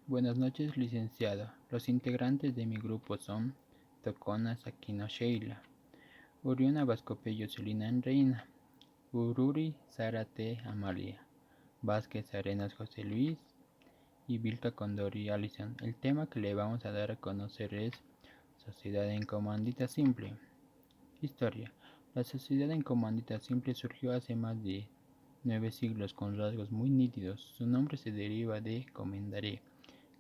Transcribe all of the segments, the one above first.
Buenas noches, licenciado. Los integrantes de mi grupo son Toconas Aquino Sheila, Uriuna Vascopello Celina Reina, Ururi Zárate Amalia, Vázquez Arenas José Luis y Vilca Condori Alison. El tema que le vamos a dar a conocer es Sociedad en Comandita Simple. Historia. La sociedad en comandita simple surgió hace más de 9 siglos con rasgos muy nítidos. Su nombre se deriva de comendaré,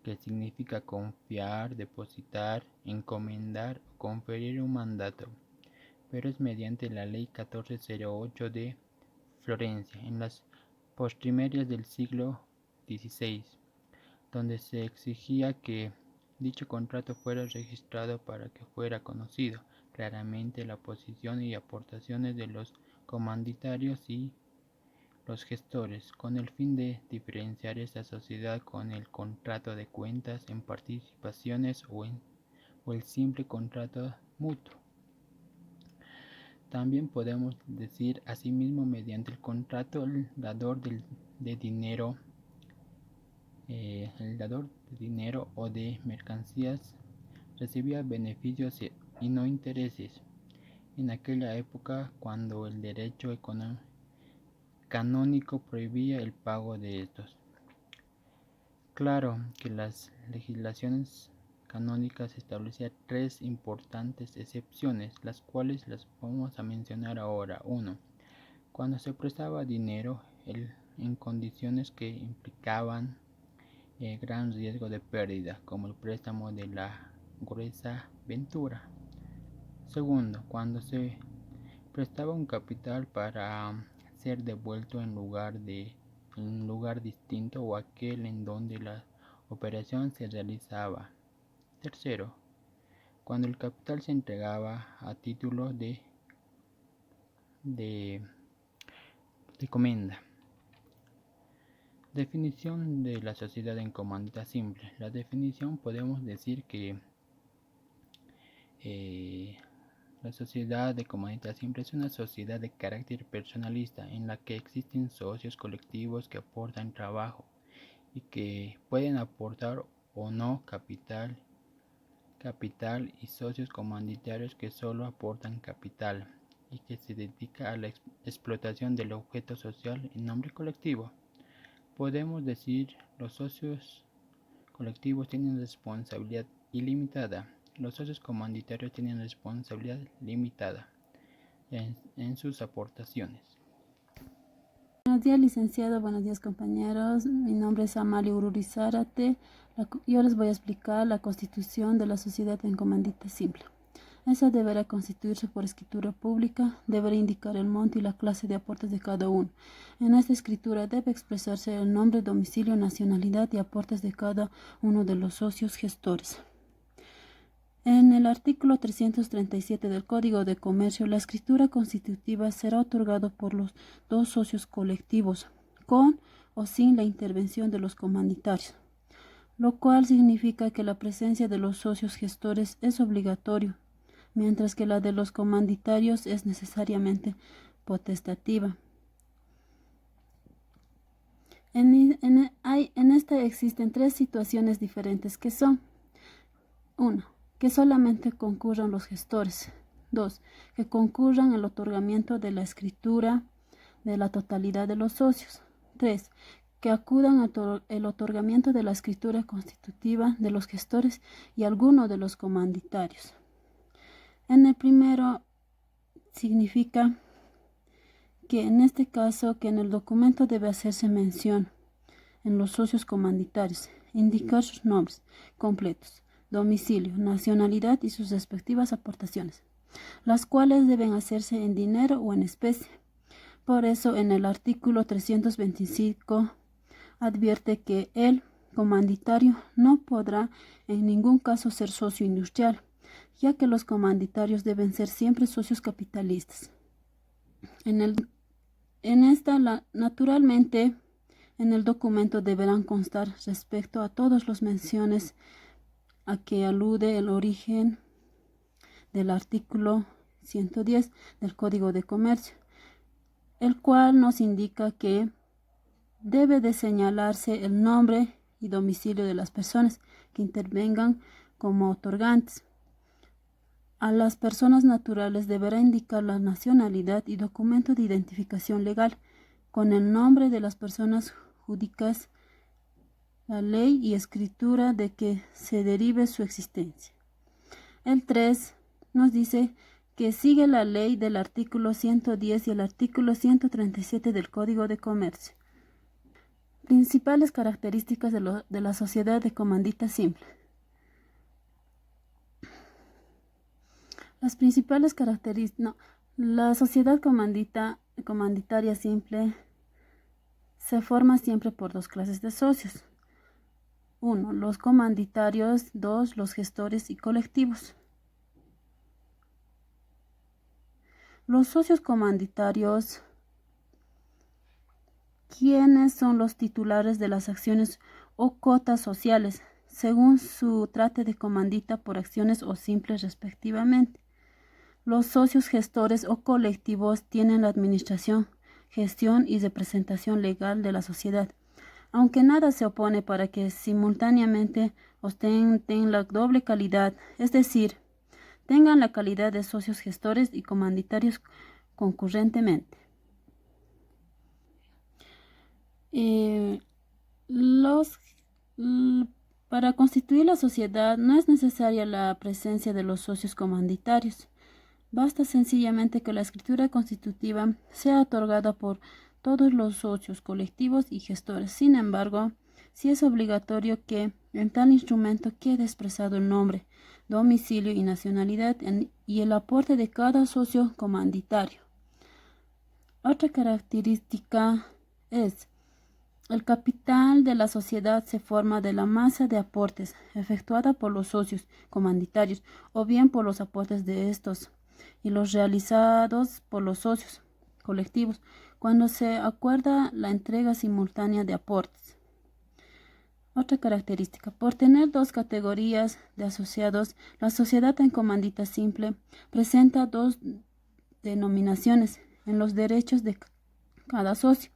que significa confiar, depositar, encomendar o conferir un mandato, pero es mediante la Ley 1408 de Florencia, en las postrimerias del siglo XVI, donde se exigía que dicho contrato fuera registrado para que fuera conocido claramente la posición y aportaciones de los comanditarios y los gestores, con el fin de diferenciar esta sociedad con el contrato de cuentas en participaciones o el simple contrato mutuo. También podemos decir asimismo mediante el contrato el dador de dinero o de mercancías recibía beneficios y no intereses. En aquella época, cuando el derecho canónico prohibía el pago de estos. Claro que las legislaciones canónicas establecían tres importantes excepciones, las cuales las vamos a mencionar ahora. 1. Cuando se prestaba dinero en condiciones que implicaban gran riesgo de pérdida, como el préstamo de la gruesa ventura. Segundo, cuando se prestaba un capital para ser devuelto en un lugar distinto o aquel en donde la operación se realizaba. Tercero, cuando el capital se entregaba a título de comenda. Definición de la sociedad en comandita simple. La definición podemos decir que la sociedad de comandita simple es una sociedad de carácter personalista en la que existen socios colectivos que aportan trabajo y que pueden aportar o no capital y socios comanditarios que solo aportan capital y que se dedica a la explotación del objeto social en nombre colectivo. Podemos decir los socios colectivos tienen responsabilidad ilimitada. Los socios comanditarios tienen responsabilidad limitada en sus aportaciones. Buenos días, licenciado. Buenos días, compañeros. Mi nombre es Amalia Ururi Zárate. Yo les voy a explicar la constitución de la sociedad en comandita simple. Esa deberá constituirse por escritura pública, deberá indicar el monto y la clase de aportes de cada uno. En esta escritura debe expresarse el nombre, domicilio, nacionalidad y aportes de cada uno de los socios gestores. En el artículo 337 del Código de Comercio, la escritura constitutiva será otorgada por los dos socios colectivos, con o sin la intervención de los comanditarios, lo cual significa que la presencia de los socios gestores es obligatorio, mientras que la de los comanditarios es necesariamente potestativa. En esta existen tres situaciones diferentes que son: 1. Que solamente concurran los gestores. 2. Que concurran el otorgamiento de la escritura de la totalidad de los socios. 3. Que acudan el otorgamiento de la escritura constitutiva de los gestores y alguno de los comanditarios. En el primero significa que en este caso que en el documento debe hacerse mención en los socios comanditarios, indicar sus nombres completos, domicilio, nacionalidad y sus respectivas aportaciones, las cuales deben hacerse en dinero o en especie. Por eso en el artículo 325 advierte que el comanditario no podrá en ningún caso ser socio industrial, ya que los comanditarios deben ser siempre socios capitalistas. Naturalmente, en el documento deberán constar respecto a todas las menciones a que alude el origen del artículo 110 del Código de Comercio, el cual nos indica que debe de señalarse el nombre y domicilio de las personas que intervengan como otorgantes. A las personas naturales deberá indicar la nacionalidad y documento de identificación legal con el nombre de las personas jurídicas, la ley y escritura de que se derive su existencia. El 3 nos dice que sigue la ley del artículo 110 y el artículo 137 del Código de Comercio. Principales características de la sociedad de comandita simple. Las principales características. La sociedad comanditaria simple se forma siempre por dos clases de socios. 1. Los comanditarios. 2. Los gestores y colectivos. Los socios comanditarios, ¿quiénes son los titulares de las acciones o cotas sociales, según su trate de comandita por acciones o simples respectivamente? Los socios gestores o colectivos tienen la administración, gestión y representación legal de la sociedad, aunque nada se opone para que simultáneamente ostenten la doble calidad, es decir, tengan la calidad de socios gestores y comanditarios concurrentemente. Para constituir la sociedad no es necesaria la presencia de los socios comanditarios. Basta sencillamente que la escritura constitutiva sea otorgada por todos los socios colectivos y gestores. Sin embargo, sí es obligatorio que en tal instrumento quede expresado el nombre, domicilio y nacionalidad y el aporte de cada socio comanditario. Otra característica es: el capital de la sociedad se forma de la masa de aportes efectuada por los socios comanditarios o bien por los aportes de estos y los realizados por los socios colectivos cuando se acuerda la entrega simultánea de aportes. Otra característica: por tener dos categorías de asociados, la sociedad en comandita simple presenta dos denominaciones en los derechos de cada socio.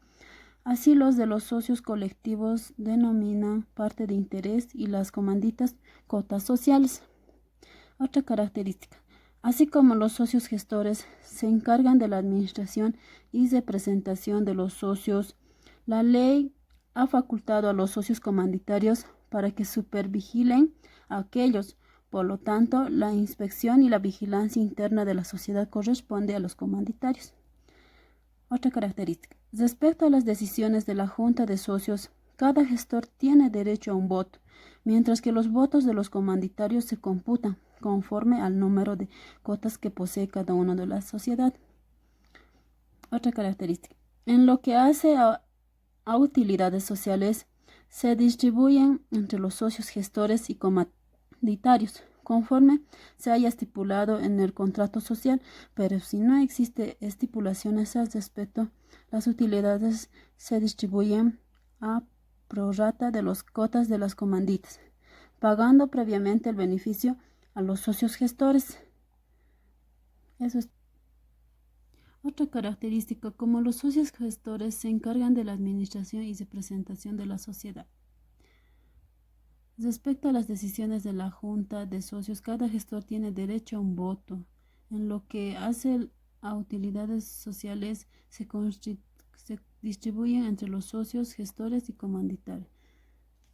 Así, los de los socios colectivos denominan parte de interés y las comanditas cotas sociales. Otra característica: así como los socios gestores se encargan de la administración y representación de los socios, la ley ha facultado a los socios comanditarios para que supervigilen a aquellos. Por lo tanto, la inspección y la vigilancia interna de la sociedad corresponde a los comanditarios. Otra característica: respecto a las decisiones de la Junta de Socios, cada gestor tiene derecho a un voto, mientras que los votos de los comanditarios se computan conforme al número de cotas que posee cada uno de la sociedad. Otra característica: en lo que hace a utilidades sociales, se distribuyen entre los socios gestores y comanditarios, conforme se haya estipulado en el contrato social, pero si no existe estipulaciones al respecto, las utilidades se distribuyen a prorrata de las cotas de las comanditas, pagando previamente el beneficio a los socios gestores. Eso es. Otra característica: como los socios gestores se encargan de la administración y representación de la sociedad. Respecto a las decisiones de la Junta de Socios, cada gestor tiene derecho a un voto. En lo que hace a utilidades sociales, se distribuyen entre los socios gestores y comanditarios.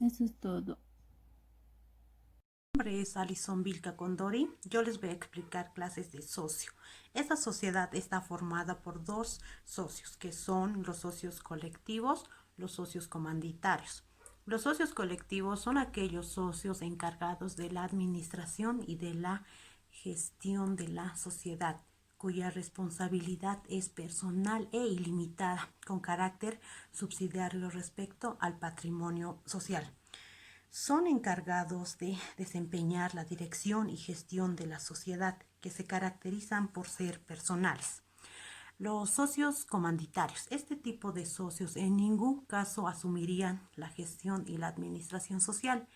Eso es todo. Mi nombre es Alison Vilca Condori. Yo les voy a explicar clases de socio. Esta sociedad está formada por dos socios, que son los socios colectivos, los socios comanditarios. Los socios colectivos son aquellos socios encargados de la administración y de la gestión de la sociedad, cuya responsabilidad es personal e ilimitada, con carácter subsidiario respecto al patrimonio social. Son encargados de desempeñar la dirección y gestión de la sociedad, que se caracterizan por ser personales. Los socios comanditarios. Este tipo de socios en ningún caso asumirían la gestión y la administración social.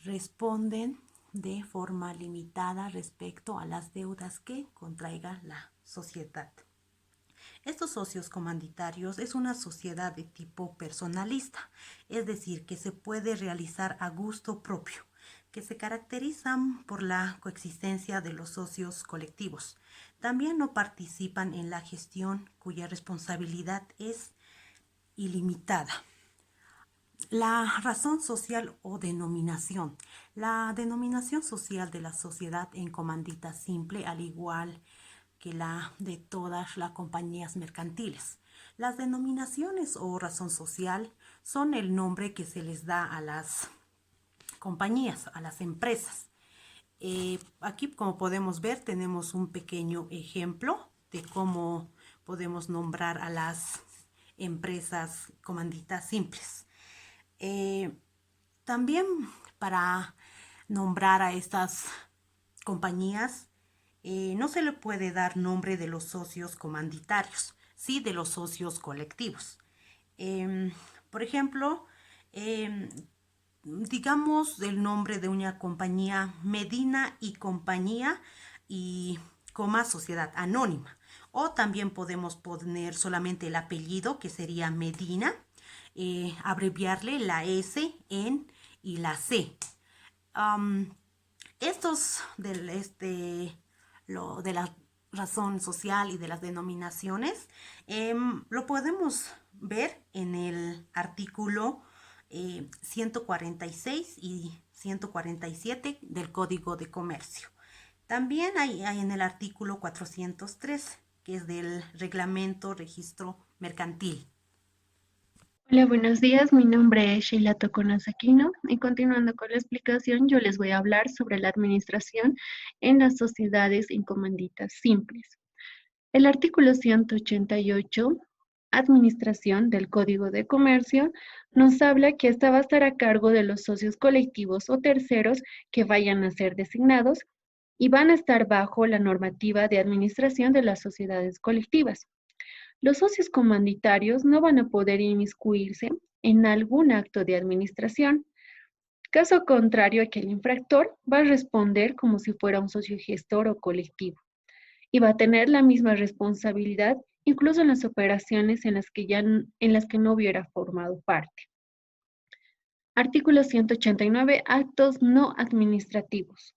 Responden de forma limitada respecto a las deudas que contraiga la sociedad. Estos socios comanditarios es una sociedad de tipo personalista, es decir, que se puede realizar a gusto propio, que se caracterizan por la coexistencia de los socios colectivos. También no participan en la gestión cuya responsabilidad es ilimitada. La razón social o denominación. La denominación social de la sociedad en comandita simple, al igual que la de todas las compañías mercantiles. Las denominaciones o razón social son el nombre que se les da a las compañías, a las empresas. Aquí, como podemos ver, tenemos un pequeño ejemplo de cómo podemos nombrar a las empresas comanditas simples. También para nombrar a estas compañías no se le puede dar nombre de los socios comanditarios, sí de los socios colectivos. Por ejemplo, digamos el nombre de una compañía Medina y Compañía y coma Sociedad Anónima. O también podemos poner solamente el apellido, que sería Medina, abreviarle la S, N y la C. Estos de la razón social y de las denominaciones lo podemos ver en el artículo 146 y 147 del Código de Comercio. También hay en el artículo 403, que es del Reglamento Registro Mercantil. Hola, buenos días. Mi nombre es Sheila Toconas Aquino y continuando con la explicación, yo les voy a hablar sobre la administración en las sociedades en comanditas simples. El artículo 188, Administración del Código de Comercio, nos habla que esta va a estar a cargo de los socios colectivos o terceros que vayan a ser designados y van a estar bajo la normativa de administración de las sociedades colectivas. Los socios comanditarios no van a poder inmiscuirse en algún acto de administración. Caso contrario a que el infractor va a responder como si fuera un socio gestor o colectivo y va a tener la misma responsabilidad incluso en las operaciones en las que no hubiera formado parte. Artículo 189. Actos no administrativos.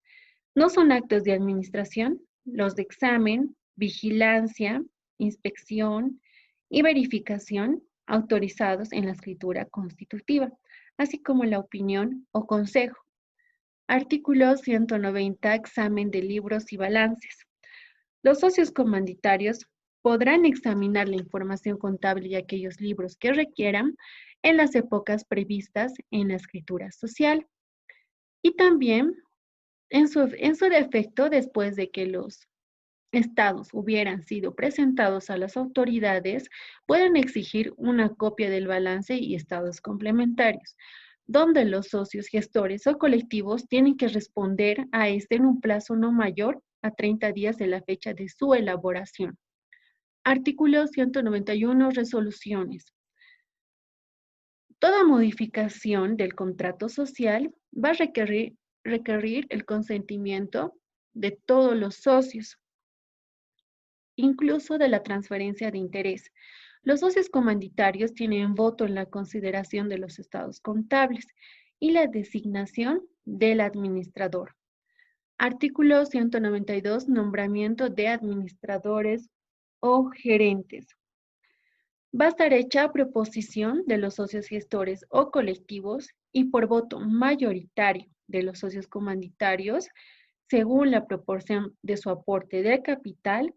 No son actos de administración los de examen, vigilancia, inspección y verificación autorizados en la escritura constitutiva, así como la opinión o consejo. Artículo 190. Examen de libros y balances. Los socios comanditarios podrán examinar la información contable y aquellos libros que requieran en las épocas previstas en la escritura social. Y también, en su defecto, después de que los estados hubieran sido presentados a las autoridades, pueden exigir una copia del balance y estados complementarios, donde los socios gestores o colectivos tienen que responder a este en un plazo no mayor a 30 días de la fecha de su elaboración. Artículo 191. Resoluciones. Toda modificación del contrato social va a requerir el consentimiento de todos los socios, incluso de la transferencia de interés. Los socios comanditarios tienen voto en la consideración de los estados contables y la designación del administrador. Artículo 192. Nombramiento de administradores o gerentes. Va a estar hecha a proposición de los socios gestores o colectivos y por voto mayoritario de los socios comanditarios, según la proporción de su aporte de capital.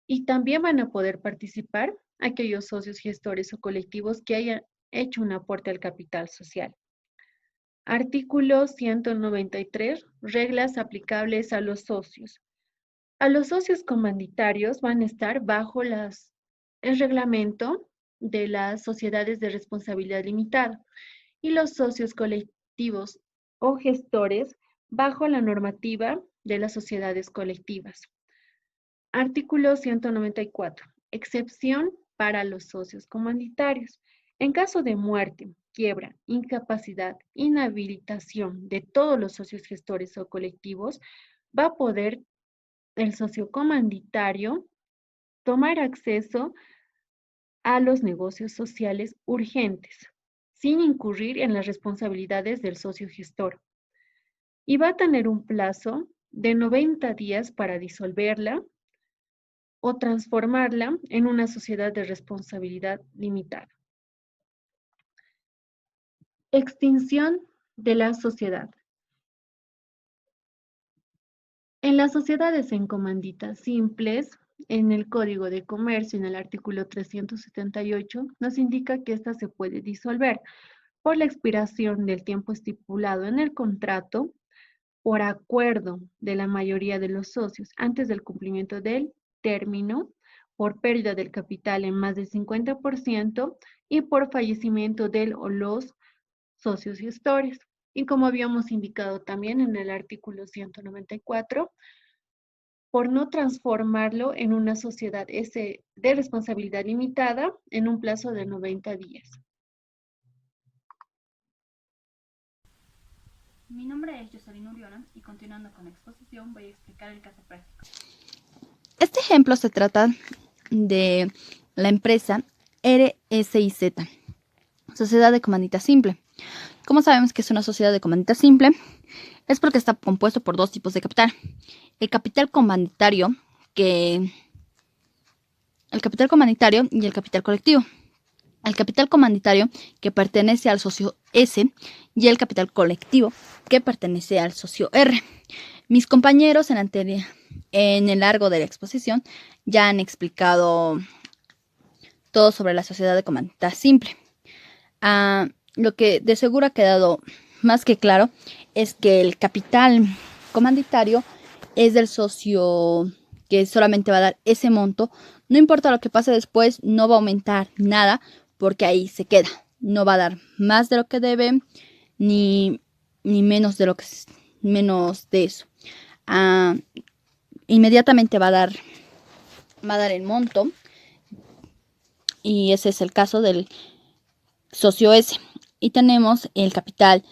Y también van a poder participar aquellos socios gestores o colectivos que hayan hecho un aporte al capital social. Artículo 193. Reglas aplicables a los socios. A los socios comanditarios van a estar bajo el reglamento de las sociedades de responsabilidad limitada y los socios colectivos o gestores bajo la normativa de las sociedades colectivas. Artículo 194. Excepción para los socios comanditarios. En caso de muerte, quiebra, incapacidad, inhabilitación de todos los socios gestores o colectivos, va a poder el socio comanditario tomar acceso a los negocios sociales urgentes, sin incurrir en las responsabilidades del socio gestor. Y va a tener un plazo de 90 días para disolverla o transformarla en una sociedad de responsabilidad limitada. Extinción de la sociedad. En las sociedades en comanditas simples, en el Código de Comercio, en el artículo 378, nos indica que ésta se puede disolver por la expiración del tiempo estipulado en el contrato, por acuerdo de la mayoría de los socios antes del cumplimiento del término, por pérdida del capital en más del 50% y por fallecimiento del o los socios gestores. Y como habíamos indicado también en el artículo 194, por no transformarlo en una sociedad de responsabilidad limitada en un plazo de 90 días. Mi nombre es Jocelyn Uriona y continuando con la exposición voy a explicar el caso práctico. Este ejemplo se trata de la empresa RSIZ, Sociedad de Comandita Simple. ¿Cómo sabemos que es una sociedad de comandita simple? Es porque está compuesto por dos tipos de capital. El capital comanditario y el capital colectivo. El capital comanditario que pertenece al socio S y el capital colectivo que pertenece al socio R. Mis compañeros en el largo de la exposición ya han explicado todo sobre la sociedad de comandita simple. Lo que de seguro ha quedado más que claro es que el capital comanditario es del socio que solamente va a dar ese monto. No importa lo que pase después, no va a aumentar nada porque ahí se queda. No va a dar más de lo que debe ni menos de eso. Inmediatamente va a dar el monto, y ese es el caso del socio S. Y tenemos el capital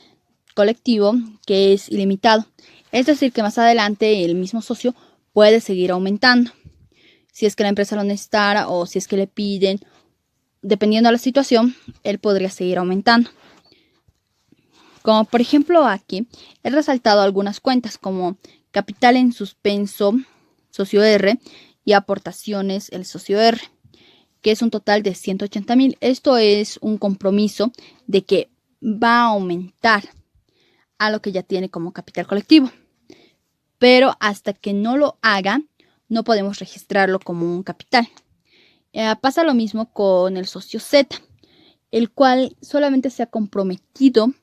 colectivo, que es ilimitado. Es decir, que más adelante el mismo socio puede seguir aumentando. Si es que la empresa lo necesitara o si es que le piden, dependiendo de la situación, él podría seguir aumentando. Como por ejemplo aquí, he resaltado algunas cuentas como capital en suspenso, socio R, y aportaciones, el socio R, que es un total de 180,000. Esto es un compromiso de que va a aumentar a lo que ya tiene como capital colectivo. Pero hasta que no lo haga, no podemos registrarlo como un capital. Pasa lo mismo con el socio Z, el cual solamente se está comprometiendo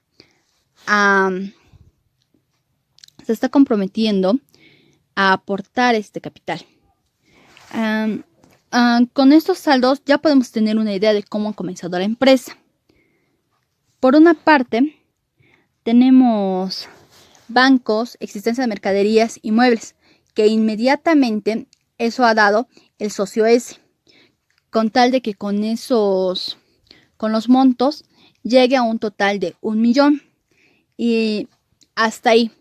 a aportar este capital. Con estos saldos ya podemos tener una idea de cómo ha comenzado la empresa. Por una parte, tenemos bancos, existencia de mercaderías y muebles, que inmediatamente eso ha dado el socio S, con tal de que con los montos llegue a un total de 1 millón. Y hasta ahí.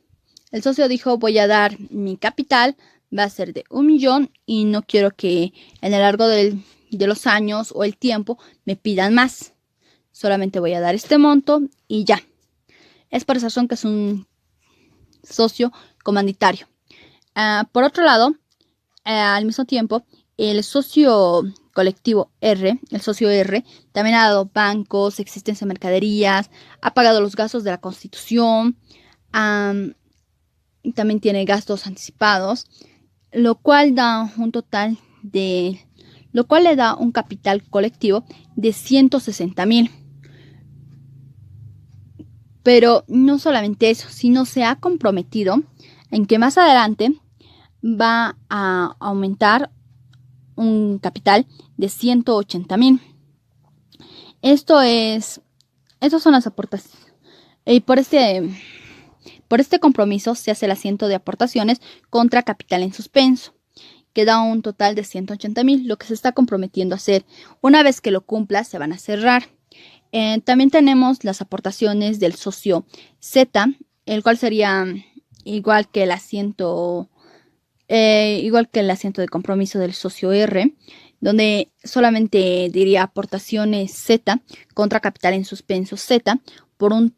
El socio dijo, voy a dar mi capital, va a ser de 1 millón y no quiero que en el largo de los años o el tiempo me pidan más. Solamente voy a dar este monto y ya. Es por esa razón que es un socio comanditario. Por otro lado, al mismo tiempo, el socio colectivo R, el socio R, también ha dado bancos, existencia de mercaderías, ha pagado los gastos de la Constitución, también tiene gastos anticipados, lo cual le da un capital colectivo de 160,000. Pero no solamente eso, sino se ha comprometido en que más adelante va a aumentar un capital de 180,000. Estas son las aportaciones. Y por este compromiso se hace el asiento de aportaciones contra capital en suspenso, que da un total de 180,000, lo que se está comprometiendo a hacer. Una vez que lo cumpla, se van a cerrar. También tenemos las aportaciones del socio Z, el cual sería igual que el asiento igual que el asiento de compromiso del socio R, donde solamente diría aportaciones Z contra capital en suspenso Z por un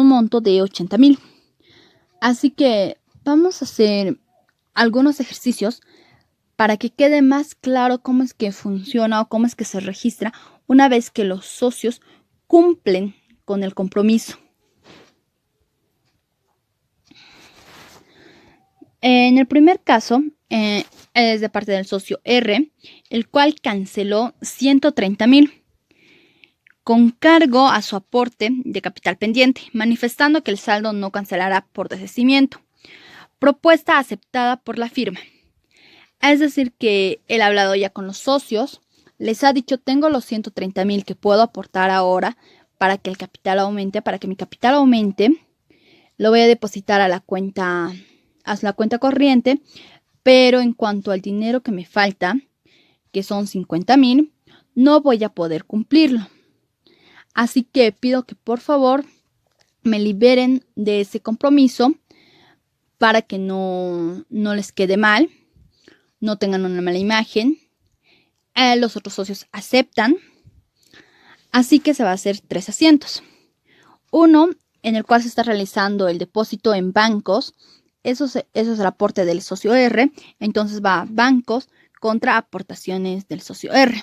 monto de 80.000. Así que vamos a hacer algunos ejercicios para que quede más claro cómo es que funciona o cómo es que se registra una vez que los socios cumplen con el compromiso. En el primer caso, es de parte del socio R, el cual canceló 130.000 con cargo a su aporte de capital pendiente, manifestando que el saldo no cancelará por desistimiento. Propuesta aceptada por la firma. Es decir, que él ha hablado ya con los socios, les ha dicho, tengo los 130.000 que puedo aportar ahora para que el capital aumente, para que mi capital aumente, lo voy a depositar a la cuenta corriente, pero en cuanto al dinero que me falta, que son 50.000, no voy a poder cumplirlo. Así que pido que por favor me liberen de ese compromiso para que no les quede mal, no tengan una mala imagen. Los otros socios aceptan, así que se va a hacer 3 asientos. Uno en el cual se está realizando el depósito en bancos, eso es el aporte del socio R, entonces va a bancos contra aportaciones del socio R.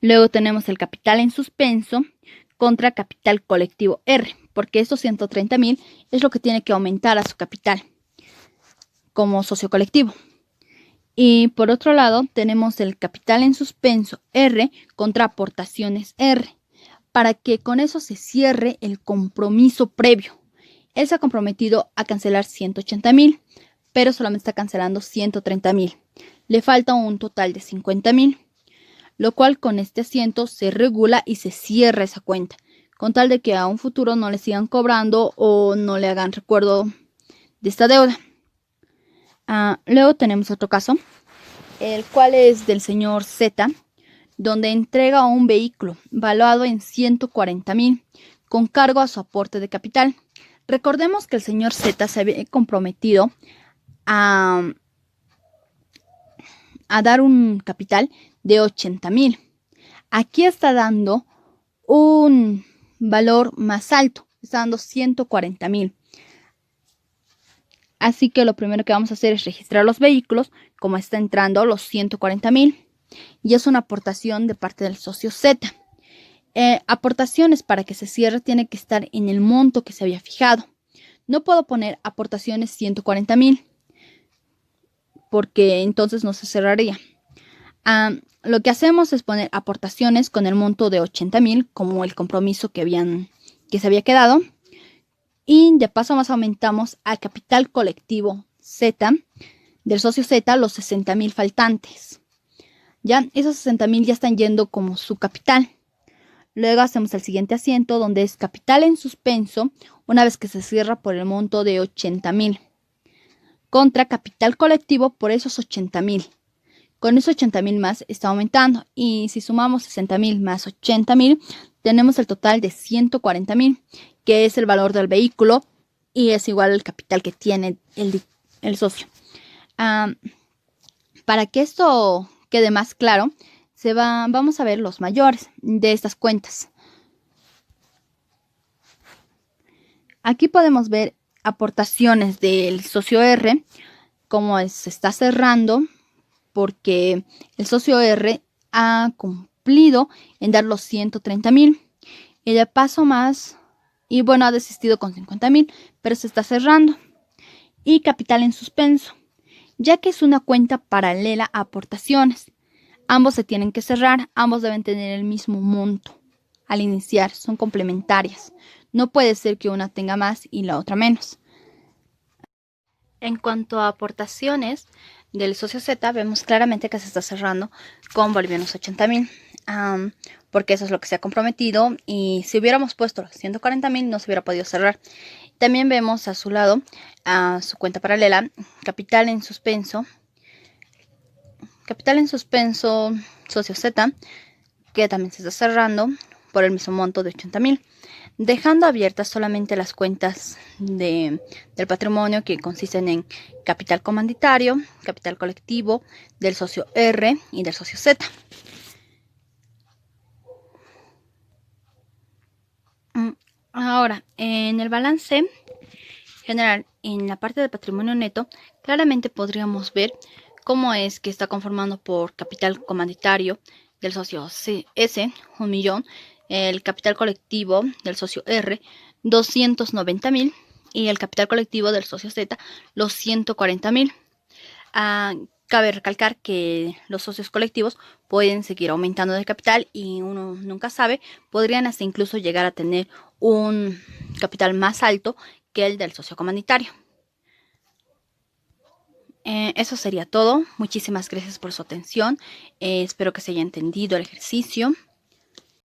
Luego tenemos el capital en suspenso contra capital colectivo R, porque estos 130.000 es lo que tiene que aumentar a su capital como socio colectivo. Y por otro lado tenemos el capital en suspenso R contra aportaciones R, para que con eso se cierre el compromiso previo. Él se ha comprometido a cancelar 180.000, pero solamente está cancelando 130.000. Le falta un total de 50.000, lo cual con este asiento se regula y se cierra esa cuenta, con tal de que a un futuro no le sigan cobrando o no le hagan recuerdo de esta deuda. Luego tenemos otro caso, el cual es del señor Z, donde entrega un vehículo valuado en 140.000 con cargo a su aporte de capital. Recordemos que el señor Z se había comprometido a dar un capital de 80.000. Aquí está dando un valor más alto, está dando 140.000. Así que lo primero que vamos a hacer es registrar los vehículos, como está entrando los 140.000, y es una aportación de parte del socio Z. Aportaciones para que se cierre tiene que estar en el monto que se había fijado. No puedo poner aportaciones 140.000 porque entonces no se cerraría. Lo que hacemos es poner aportaciones con el monto de 80.000 como el compromiso que se había quedado. Y de paso más aumentamos al capital colectivo Z del socio Z los 60.000 faltantes. Ya esos 60.000 ya están yendo como su capital. Luego hacemos el siguiente asiento donde es capital en suspenso una vez que se cierra por el monto de 80.000 contra capital colectivo por esos 80.000. Con esos 80.000 más está aumentando y si sumamos 60.000 más 80.000 tenemos el total de 140.000, que es el valor del vehículo y es igual al capital que tiene el socio. Para que esto quede más claro, vamos a ver los mayores de estas cuentas. Aquí podemos ver aportaciones del socio R, como se está cerrando, porque el socio R ha cumplido en dar los 130.000 y de paso más, y bueno, ha desistido con 50.000, pero se está cerrando. Y capital en suspenso, ya que es una cuenta paralela a aportaciones. Ambos se tienen que cerrar, ambos deben tener el mismo monto al iniciar, son complementarias. No puede ser que una tenga más y la otra menos. En cuanto a aportaciones del socio Z, vemos claramente que se está cerrando con bolivianos 80.000, porque eso es lo que se ha comprometido y si hubiéramos puesto los 140.000 no se hubiera podido cerrar. También vemos a su lado a su cuenta paralela, capital en suspenso, socio Z, que también se está cerrando por el mismo monto de 80.000. dejando abiertas solamente las cuentas del patrimonio que consisten en capital comanditario, capital colectivo, del socio R y del socio Z. Ahora, en el balance general, en la parte del patrimonio neto, claramente podríamos ver cómo es que está conformado por capital comanditario del socio S, 1.000.000, el capital colectivo del socio R, 290.000, y el capital colectivo del socio Z, los 140.000. Cabe recalcar que los socios colectivos pueden seguir aumentando de capital y uno nunca sabe, podrían hasta incluso llegar a tener un capital más alto que el del socio comanditario. Eso sería todo. Muchísimas gracias por su atención. Espero que se haya entendido el ejercicio.